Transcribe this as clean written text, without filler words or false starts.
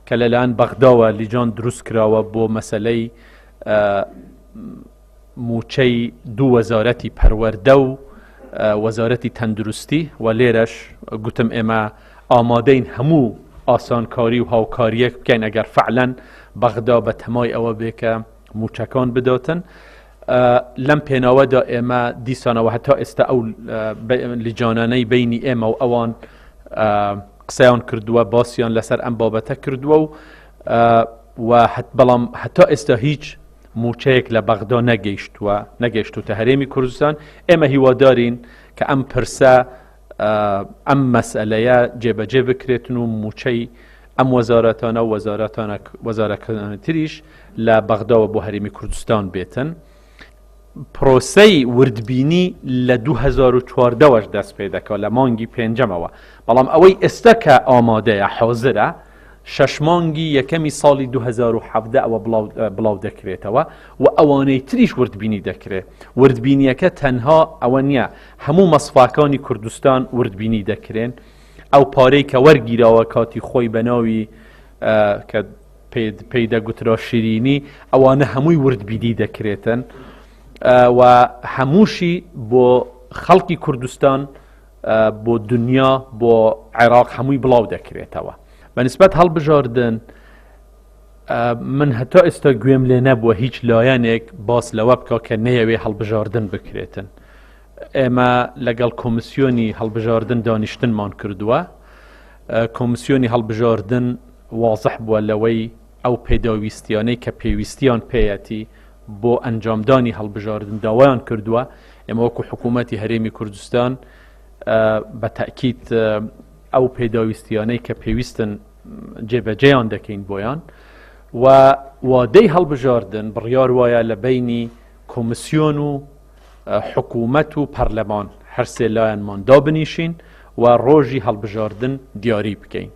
کە لەلایەن بەغداوە لیجان دروست کراوە بۆ مەسەلەی موچەی دوو وەزارەتی پەروەردە و وەزارەتی تەندروستی و لێرەش گوتم ئێمە ئامادەین هەموو ئاسانکاری و هاوکاریەک بکەین ئەگەر فعلەن بەغدا بە تەمای ئەوە بێ کە موچەکان بداتن. لەم پێناوەدا ئێمە دیسانەوە هەتا ئێستا ئەو لیجانانەی بینی ئێمە و ئەوان قسەیان کردووە، باسییان لەسەر ئەم بابەتە کردووە و بەڵام هەتا ئێستا هیچ موچەیەک لە بەغدا نەگەیشتوتە هەرێمی کوردستان. ئێمە هیوادارین کە ئەم پرسە ئەم مەسئلەیە جێبەجێ بکرێتن و موچەی ئەم وەزارەتانە و وەزارەتانی تریش لە بەغداوە بۆ هەرێمی کوردستان بێتن. پرۆسەی وردبینی لە 2014ەوەش دەست پێ دەکەوە لە مانگی پێنجەمەوە، بەڵام ئەوەی ئێستا کە ئامادەیە حاضرە 6 مانگی یەکەمی ساڵی 2017 ئەوە بڵاو دەکرێتەوە و ئەوانەی تریش وردبینی دەکرێت. وردبینیەکە تەنها ئەوە نییە، هەموو مەسفاکانی کوردستان وردبینی دەکرێن. ئەو پارەی کە وەرگیراوە کاتی خۆی بەناوی کە پێی دەگوترا شیرینی، ئەوانە هەمووی وردبینی دەکرێتن و هەمووشی بۆ خەڵکی کوردستان، بۆ دنیا، بۆ عێراق هەمووی بڵاو دەکرێتەوە. بەنسبەت هەڵبژاردن من هەتا ئێستا گوێم لێ نەبووە هیچ لایەنێک باس لەوە بکە کە نەیەوێ هەڵبژاردن بکرێتن. ئێمە لەگەڵ کۆمسیۆنی هەڵبژاردن دانیشتنمان کردووە. کۆمسیۆنی هەڵبژاردن وازح بووە لەوەی ئەو پێداویستیانەی کە پێویستیان پێیەتی بۆ ئەنجامدانی هەڵبژاردن داوایان کردووە. ئێمە وەکو حکوومەتی هەرێمی کوردستان بە تەکید ئەو پێداویستیانەی کە پێویستن جێبەجێیان دەکەین بۆیان و وادەی هەڵبژاردن بڕیار وایە لە بینی کۆمسیۆن و حکوومەت و پەرلەمان هەر سێ لایەنمان دابنیشین و ڕۆژی هەڵبژاردن دیاری بکەین.